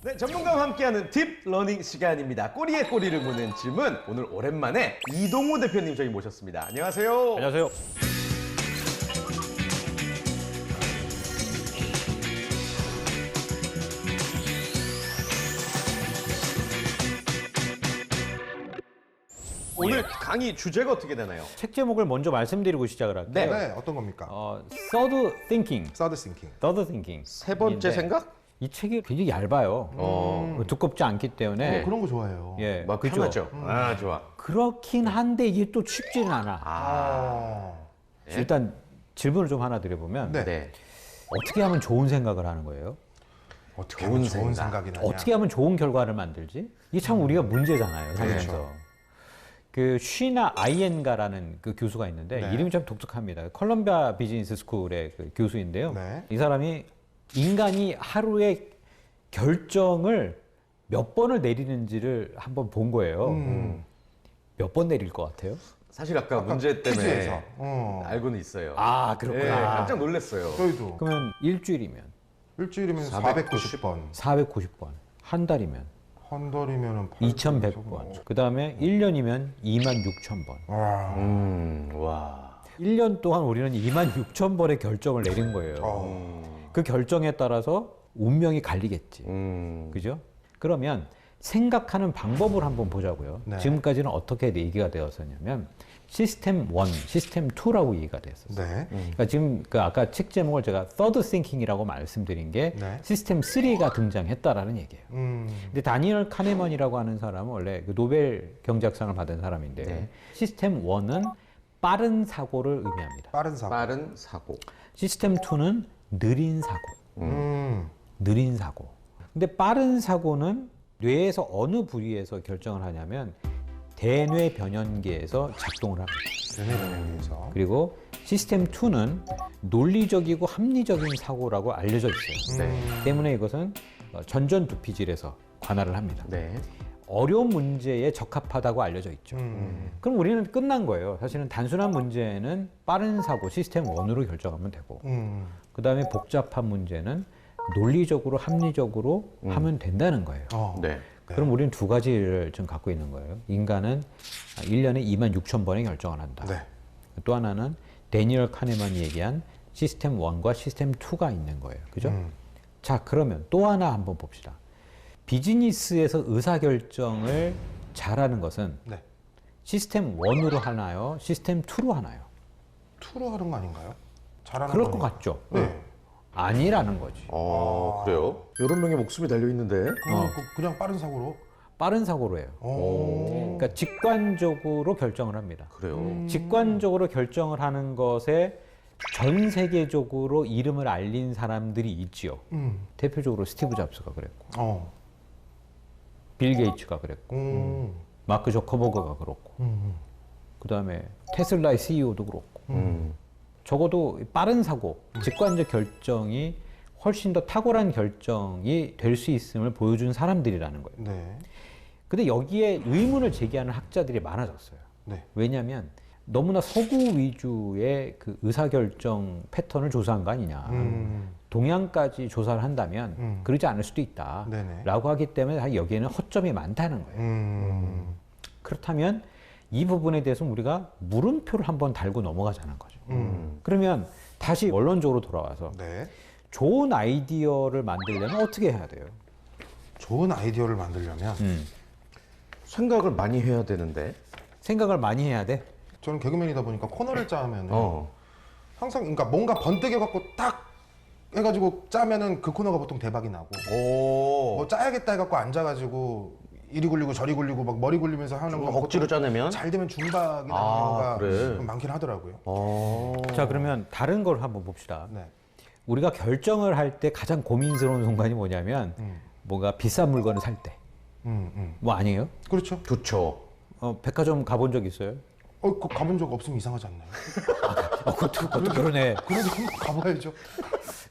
네, 전문가와 함께하는 딥 러닝 시간입니다. 꼬리에 꼬리를 무는 질문. 오늘 오랜만에 이동우 대표님 저희 모셨습니다. 안녕하세요. 안녕하세요. 오늘 강의 주제가 어떻게 되나요? 책 제목을 먼저 말씀드리고 시작을 할게요. 네. 네, 어떤 겁니까? Third Thinking. 서드 싱킹. Third Thinking. 세 번째 생각? 이 책이 굉장히 얇아요. 두껍지 않기 때문에. 그런 거 좋아해요. 예, 막 그죠? 편하죠? 아, 좋아. 그렇긴 한데 이게 또 쉽지는 않아. 아, 일단 질문을 좀 하나 드려보면 네. 네. 어떻게 하면 좋은 생각을 하는 거예요? 어떻게 좋은 하면 좋은 생각. 생각이 나냐? 어떻게 하면 좋은 결과를 만들지? 이게 참 우리가 문제잖아요. 살면서. 그렇죠. 그 쉬나 아이엔가라는 그 교수가 있는데 네. 이름이 참 독특합니다. 컬럼비아 비즈니스 스쿨의 그 교수인데요. 네. 이 사람이 인간이 하루에 결정을 몇 번을 내리는지를 한번 본 거예요. 몇 번 내릴 것 같아요? 사실 아까 문제 때문에 퀴즈에서. 알고는 있어요. 아, 네, 그렇구나. 깜짝 놀랐어요. 저희도 그러면 일주일이면 일주일이면 490 490번, 490번, 한 달이면 한 달이면은 2100번, 그 다음에 1년이면 26,000번. 와, 와. 1년 동안 우리는 26,000번의 결정을 내린 거예요. 그 결정에 따라서 운명이 갈리겠지. 그죠? 그러면 생각하는 방법을 한번 보자고요. 네. 지금까지는 어떻게 얘기가 되었었냐면 시스템 1, 시스템 2라고 얘기가 됐었어요. 네. 그러니까 지금 그 아까 책 제목을 제가 Third Thinking이라고 말씀드린 게 네. 시스템 3가 등장했다라는 얘기예요. 근데 다니엘 카네먼이라고 하는 사람은 원래 그 노벨 경제학상을 받은 사람인데 네. 시스템 1은 빠른 사고를 의미합니다. 빠른 사고. 빠른 사고. 시스템 2는 느린 사고. 음, 느린 사고. 근데 빠른 사고는 뇌에서 어느 부위에서 결정을 하냐면 대뇌 변연계에서 작동을 합니다. 연예인에서. 그리고 시스템 2는 논리적이고 합리적인 사고라고 알려져 있어요. 네. 때문에 이것은 전전두피질에서 관할을 합니다. 네. 어려운 문제에 적합하다고 알려져 있죠. 그럼 우리는 끝난 거예요. 사실은 단순한 문제는 빠른 사고 시스템 1으로 결정하면 되고 그 다음에 복잡한 문제는 논리적으로 합리적으로 하면 된다는 거예요. 네. 그럼 우리는 두 가지를 좀 갖고 있는 거예요. 인간은 1년에 26,000번의 결정을 한다. 네. 또 하나는 데니얼 카네만이 얘기한 시스템 1과 시스템 2가 있는 거예요. 그죠? 자, 그러면 또 하나 한번 봅시다. 비즈니스에서 의사결정을 잘하는 것은 네. 시스템 1으로 하나요? 시스템 2로 하나요? 투로 하는 거 아닌가요? 잘하는 그럴 것 거니까. 같죠? 네. 아니라는 거지. 그래요? 여러 명의 목숨이 달려 있는데. 그럼 그냥 빠른 사고로. 빠른 사고로 해요. 그러니까 직관적으로 결정을 합니다. 그래요. 직관적으로 결정을 하는 것에 전 세계적으로 이름을 알린 사람들이 있지요. 대표적으로 스티브 잡스가 그랬고, 빌 게이츠가 그랬고, 마크 저커버그가 그렇고, 그 다음에 테슬라의 CEO도 그렇고, 적어도 빠른 사고, 직관적 결정이 훨씬 더 탁월한 결정이 될 수 있음을 보여준 사람들이라는 거예요. 네. 근데 여기에 의문을 제기하는 학자들이 많아졌어요. 네. 왜냐하면 너무나 서구 위주의 그 의사결정 패턴을 조사한 거 아니냐. 동양까지 조사를 한다면 그러지 않을 수도 있다. 네네. 라고 하기 때문에 여기에는 허점이 많다는 거예요. 그렇다면 이 부분에 대해서 우리가 물음표를 한번 달고 넘어가자는 거죠. 그러면 다시 원론적으로 돌아와서 네. 좋은 아이디어를 만들려면 어떻게 해야 돼요? 좋은 아이디어를 만들려면 생각을 많이 해야 되는데. 생각을 많이 해야 돼? 저는 개그맨이다 보니까 코너를 짜면 어. 항상 그러니까 뭔가 번뜩여 갖고 딱 해가지고 짜면은 그 코너가 보통 대박이 나고 오. 뭐 짜야겠다 해갖고 앉아가지고 이리 굴리고 저리 굴리고 막 머리 굴리면서 하는 거 억지로 짜내면? 잘 되면 중박이 나는 아, 경우가 그래. 많긴 하더라고요. 자, 그러면 다른 걸 한번 봅시다. 네. 우리가 결정을 할 때 가장 고민스러운 순간이 뭐냐면 뭔가 비싼 물건을 살 때. 뭐 아니에요? 그렇죠. 좋죠. 백화점 가본 적 있어요? 그 가본 적 없으면 이상하지 않나요? 그것도 그러네. 그래도 한번 가봐야죠.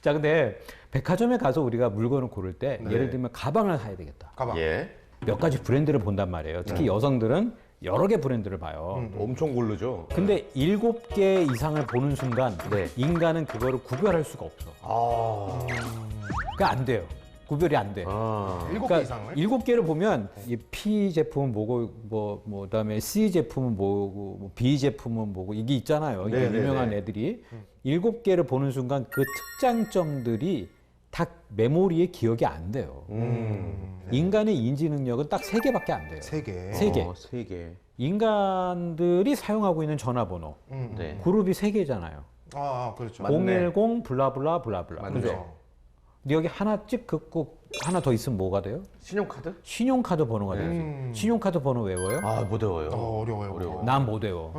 자, 근데 백화점에 가서 우리가 물건을 고를 때 예를 들면 가방을 사야 되겠다. 가방. 예. 몇 가지 브랜드를 본단 말이에요. 특히 여성들은 여러 개 브랜드를 봐요. 엄청 고르죠. 근데 7개 이상을 보는 순간 네. 인간은 그거를 구별할 수가 없어. 아. 그게 안 돼요. 구별이 안 돼. 아. 7개 이상을? 7개를 보면 이 P 제품은 뭐고 그다음에 C 제품은 뭐고 뭐 B 제품은 뭐고 이게 있잖아요. 이게 네네네. 유명한 애들이 7개를 보는 순간 그 특장점들이 다 메모리에 기억이 안 돼요. 인간의 인지 능력은 딱 3개밖에 안 돼요. 3개. 세 개. 3개. 인간들이 사용하고 있는 전화번호 네. 그룹이 3개잖아요. 그렇죠. 맞네. 010 블라블라 블라블라. 맞네. 그죠? 근데 여기 하나 찍 긋고 하나 더 있으면 뭐가 돼요? 신용카드? 신용카드 번호가 되지. 신용카드 번호 외워요? 아, 못 외워요. 어려워요. 난 못 외워.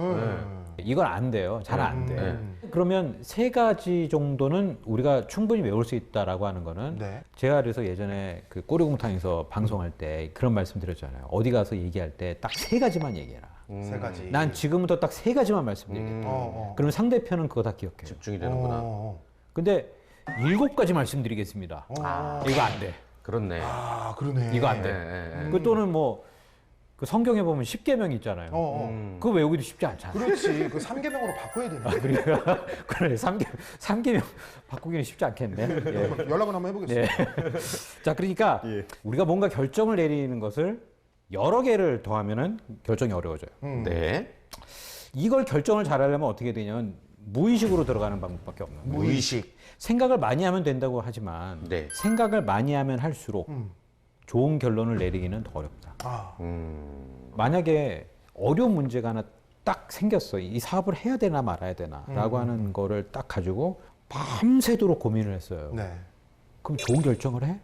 이건 안 돼요. 잘 안 돼. 네. 그러면 3가지 정도는 우리가 충분히 외울 수 있다라고 하는 거는 네. 제가 그래서 예전에 그 꼬리곰탕에서 방송할 때 그런 말씀 드렸잖아요. 어디 가서 얘기할 때 딱 3가지만 얘기해라. 3가지. 난 지금부터 딱 3가지만 말씀드리겠다. 그러면 상대편은 그거 다 기억해요. 집중이 되는구나. 근데 7가지 말씀드리겠습니다. 이거 안 돼. 그렇네. 그러네. 이거 안 돼. 네. 그 또는 뭐 그 성경에 보면 10계명 있잖아요. 그거 외우기도 쉽지 않잖아. 그렇지. 그 3계명으로 바꿔야 되네. 그러니까 그래 3계명 바꾸기는 쉽지 않겠네. 예. 연락은 한번 해보겠습니다. 자, 그러니까 예. 우리가 뭔가 결정을 내리는 것을 여러 개를 더하면은 결정이 어려워져요. 네. 이걸 결정을 잘하려면 어떻게 되냐면 무의식으로 들어가는 방법밖에 없는 거예요. 무의식. 생각을 많이 하면 된다고 하지만 네. 생각을 많이 하면 할수록 좋은 결론을 내리기는 더 어렵다. 만약에 어려운 문제가 하나 딱 생겼어. 이 사업을 해야 되나 말아야 되나라고 하는 거를 딱 가지고 밤새도록 고민을 했어요. 네. 그럼 좋은 결정을 해?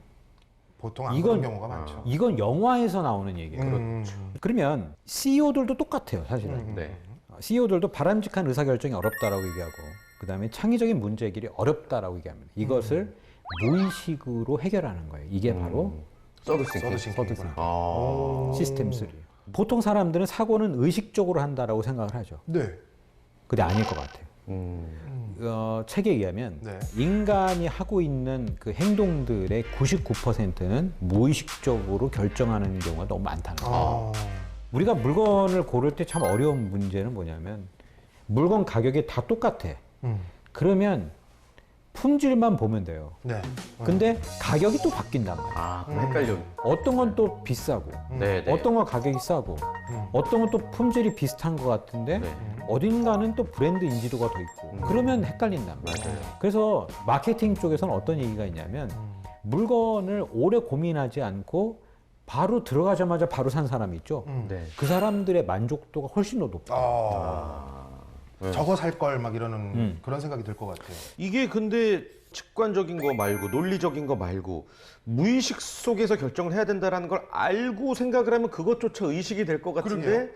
보통 안 이건- 그런 경우가 많죠. 이건 영화에서 나오는 얘기예요. 그러면 CEO들도 똑같아요, 사실은. 네. CEO들도 바람직한 의사결정이 어렵다라고 얘기하고 그다음에 창의적인 문제 해결이 어렵다라고 얘기합니다. 이것을 무의식으로 해결하는 거예요. 이게 바로 서드싱킹. 서드싱킹이구나. 아. 시스템 3. 보통 사람들은 사고는 의식적으로 한다라고 생각을 하죠. 네. 근데 아닐 것 같아요. 책에 의하면 네. 인간이 하고 있는 그 행동들의 99%는 무의식적으로 결정하는 경우가 너무 많다는 거예요. 우리가 물건을 고를 때 참 어려운 문제는 뭐냐면 물건 가격이 다 똑같아. 그러면 품질만 보면 돼요. 네. 근데 가격이 또 바뀐단 말이에요. 아, 그럼 헷갈려. 어떤 건 또 비싸고 네, 네. 어떤 건 가격이 싸고 어떤 건 또 품질이 비슷한 것 같은데 네. 어딘가는 또 브랜드 인지도가 더 있고 그러면 헷갈린단 말이에요. 그래서 마케팅 쪽에서는 어떤 얘기가 있냐면 물건을 오래 고민하지 않고 바로 들어가자마자 바로 산 사람이 있죠. 네. 그 사람들의 만족도가 훨씬 더 높아요. 저거 살 걸 막 이러는 그런 생각이 들 것 같아요. 이게 근데 직관적인 거 말고 논리적인 거 말고 무의식 속에서 결정을 해야 된다라는 걸 알고 생각을 하면 그것조차 의식이 될 것 같은데 그러게요.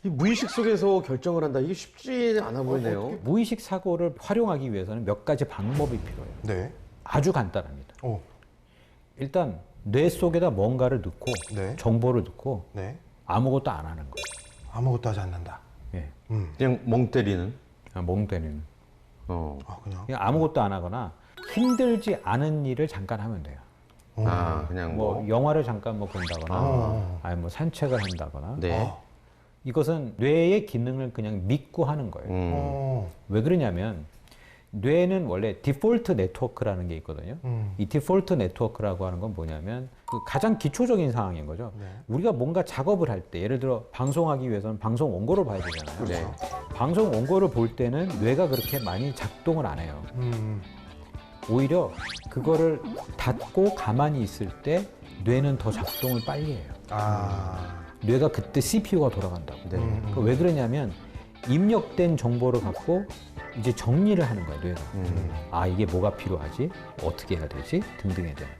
이 무의식 속에서 결정을 한다 이게 쉽지 않아 보이네요. 무의식 사고를 활용하기 위해서는 몇 가지 방법이 필요해요. 네. 아주 간단합니다. 오. 일단 뇌 속에다 뭔가를 넣고 네. 정보를 넣고 네. 아무것도 안 하는 거예요. 아무것도 하지 않는다. 예. 그냥 멍 때리는. 멍 때리는. 그냥. 그냥 아무것도 안 하거나 힘들지 않은 일을 잠깐 하면 돼요. 아, 그냥 뭐 영화를 잠깐 뭐 본다거나 아니 뭐 산책을 한다거나 네. 이것은 뇌의 기능을 그냥 믿고 하는 거예요. 왜 그러냐면 뇌는 원래 디폴트 네트워크라는 게 있거든요. 이 디폴트 네트워크라고 하는 건 뭐냐면 그 가장 기초적인 상황인 거죠. 우리가 뭔가 작업을 할 때 예를 들어 방송하기 위해서는 방송 원고를 봐야 되잖아요. 네. 방송 원고를 볼 때는 뇌가 그렇게 많이 작동을 안 해요. 오히려 그거를 닫고 가만히 있을 때 뇌는 더 작동을 빨리 해요. 뇌가 그때 CPU가 돌아간다고. 그왜 그러냐면 입력된 정보를 갖고 이제 정리를 하는 거예요, 뇌가. 아, 이게 뭐가 필요하지? 어떻게 해야 되지? 등등에 대한.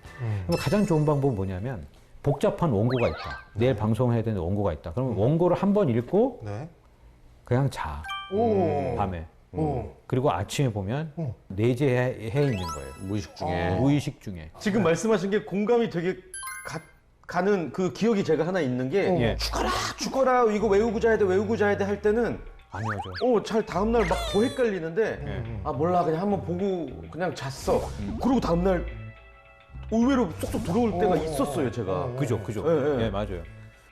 그럼 가장 좋은 방법은 뭐냐면 복잡한 원고가 있다. 내일 방송해야 되는 원고가 있다. 그러면 원고를 한 번 읽고 네. 그냥 자. 밤에. 그리고 아침에 보면 내재해 있는 거예요. 무의식 중에. 무의식 중에. 지금 말씀하신 게 공감이 되게 가는 그 기억이 제가 하나 있는 게 예. 죽어라 이거 외우고 자야 돼 외우고 자야 돼 할 때는 아니죠. 잘 다음날 막 더 헷갈리는데 아 몰라 그냥 한번 보고 그냥 잤어. 그리고 다음날 의외로 쏙쏙 들어올 때가 있었어요 제가. 그죠. 예, 예. 예, 맞아요.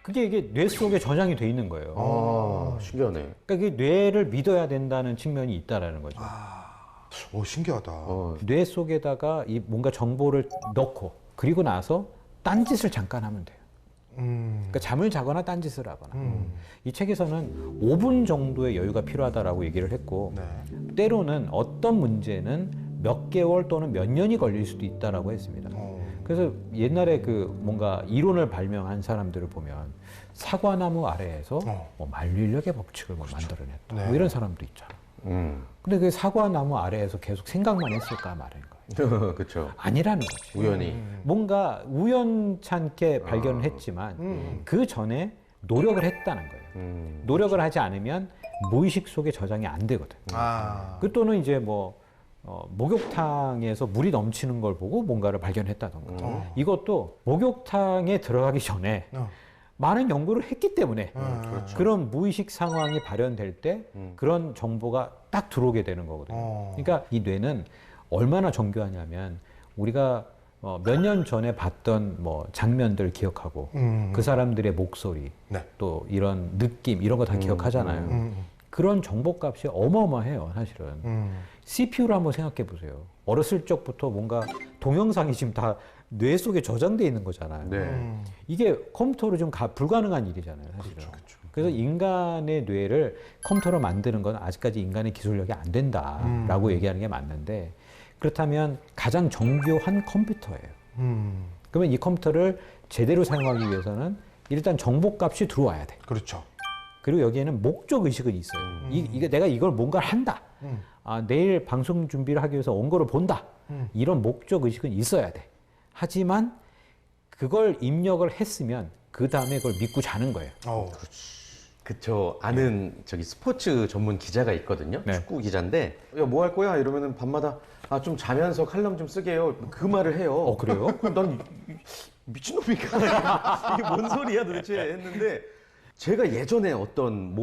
그게 이게 뇌 속에 저장이 돼 있는 거예요. 아 신기하네. 그러니까 그 뇌를 믿어야 된다는 측면이 있다라는 거죠. 오, 신기하다. 뇌 속에다가 이 뭔가 정보를 넣고 그리고 나서 딴짓을 잠깐 하면 돼요. 그러니까 잠을 자거나 딴짓을 하거나. 이 책에서는 5분 정도의 여유가 필요하다라고 얘기를 했고 네. 때로는 어떤 문제는 몇 개월 또는 몇 년이 걸릴 수도 있다라고 했습니다. 그래서 옛날에 그 뭔가 이론을 발명한 사람들을 보면 사과나무 아래에서 뭐 만류인력의 법칙을 뭐 만들어냈다. 네. 뭐 이런 사람도 있잖아. 근데 그 사과나무 아래에서 계속 생각만 했을까 말인 거예요. 그렇죠. 아니라는 거지. 우연히. 뭔가 우연찮게 발견을 했지만 그 전에 노력을 했다는 거예요. 노력을 하지 않으면 무의식 속에 저장이 안 되거든. 그 또는 이제 뭐 목욕탕에서 물이 넘치는 걸 보고 뭔가를 발견했다던가. 이것도 목욕탕에 들어가기 전에 많은 연구를 했기 때문에 그렇죠. 그런 무의식 상황이 발현될 때 그런 정보가 딱 들어오게 되는 거거든요. 그러니까 이 뇌는 얼마나 정교하냐면 우리가 몇 년 전에 봤던 뭐 장면들 기억하고 그 사람들의 목소리 네. 또 이런 느낌 이런 거 다 기억하잖아요. 그런 정보값이 어마어마해요, 사실은. CPU를 한번 생각해 보세요. 어렸을 적부터 뭔가 동영상이 지금 다 뇌 속에 저장돼 있는 거잖아요. 네. 이게 컴퓨터로 좀 불가능한 일이잖아요, 사실은. 그래서 인간의 뇌를 컴퓨터로 만드는 건 아직까지 인간의 기술력이 안 된다라고 얘기하는 게 맞는데 그렇다면 가장 정교한 컴퓨터예요. 그러면 이 컴퓨터를 제대로 사용하기 위해서는 일단 정보값이 들어와야 돼. 그렇죠. 그리고 여기에는 목적 의식은 있어요. 이게 내가 이걸 뭔가를 한다. 내일 방송 준비를 하기 위해서 원고를 본다. 이런 목적 의식은 있어야 돼. 하지만 그걸 입력을 했으면 그 다음에 그걸 믿고 자는 거예요. 그쵸. 아는 저기 스포츠 전문 기자가 있거든요. 네. 축구 기자인데, 야, 뭐 할 거야? 이러면은 밤마다, 좀 자면서 칼럼 좀 쓰게 해요. 그 말을 해요. 그래요? 그럼 난 미친놈인가? 이게 뭔 소리야 도대체 했는데, 제가 예전에 어떤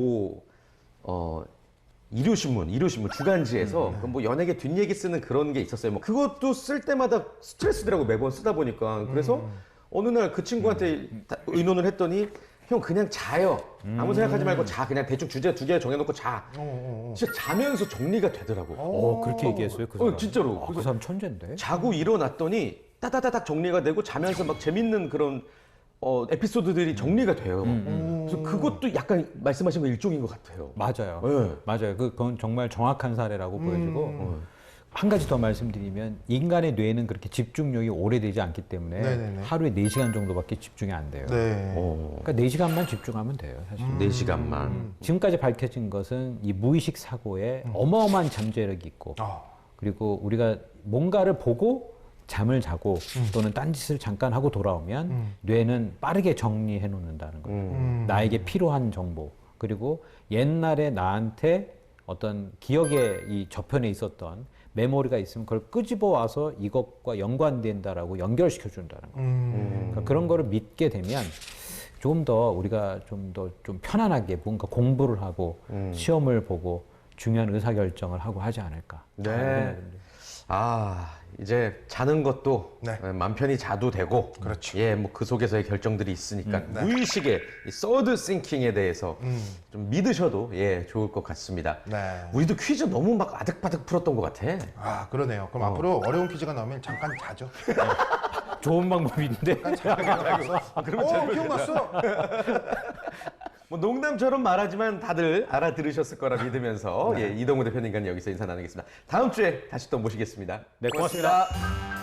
일요신문 주간지에서 그뭐 연예계 뒷얘기 쓰는 그런 게 있었어요. 뭐 그것도 쓸 때마다 스트레스더라고 매번 쓰다 보니까. 그래서 어느 날 그 친구한테 의논을 했더니 형 그냥 자요. 아무 생각하지 말고 자. 그냥 대충 주제 2개 정해놓고 자. 진짜 자면서 정리가 되더라고. 그렇게 얘기했어요, 그 사람. 진짜로. 그 사람 천재인데. 자고 일어났더니 따다다닥 정리가 되고 자면서 막 재밌는 그런 에피소드들이 정리가 돼요. 그래서 그것도 약간 말씀하신 거 일종인 것 같아요. 맞아요. 네. 맞아요. 그건 정말 정확한 사례라고 보여지고 한 가지 더 말씀드리면 인간의 뇌는 그렇게 집중력이 오래되지 않기 때문에 네네네. 하루에 4시간 정도밖에 집중이 안 돼요. 네. 그러니까 4시간만 집중하면 돼요, 사실. 4시간만. 지금까지 밝혀진 것은 이 무의식 사고에 어마어마한 잠재력이 있고 그리고 우리가 뭔가를 보고 잠을 자고 또는 딴짓을 잠깐 하고 돌아오면 뇌는 빠르게 정리해 놓는다는 거예요. 나에게 필요한 정보 그리고 옛날에 나한테 어떤 기억의 이 저편에 있었던 메모리가 있으면 그걸 끄집어 와서 이것과 연관된다라고 연결시켜 준다는 거예요. 그러니까 그런 거를 믿게 되면 조금 더 우리가 좀 더 좀 편안하게 뭔가 공부를 하고 시험을 보고 중요한 의사결정을 하고 하지 않을까. 네. 이제 자는 것도 네. 맘 편히 자도 되고. 그렇죠. 예, 뭐 그 속에서의 결정들이 있으니까 네. 무의식의 이 서드 싱킹에 대해서 좀 믿으셔도 좋을 것 같습니다. 네. 우리도 퀴즈 너무 막 아득바득 풀었던 것 같아. 그러네요. 그럼 앞으로 어려운 퀴즈가 나오면 잠깐 자죠. 좋은 방법인데. 기억났어. 뭐 농담처럼 말하지만 다들 알아들으셨을 거라 믿으면서 이동우 대표님과 여기서 인사 나누겠습니다. 다음 주에 다시 또 모시겠습니다. 네, 고맙습니다.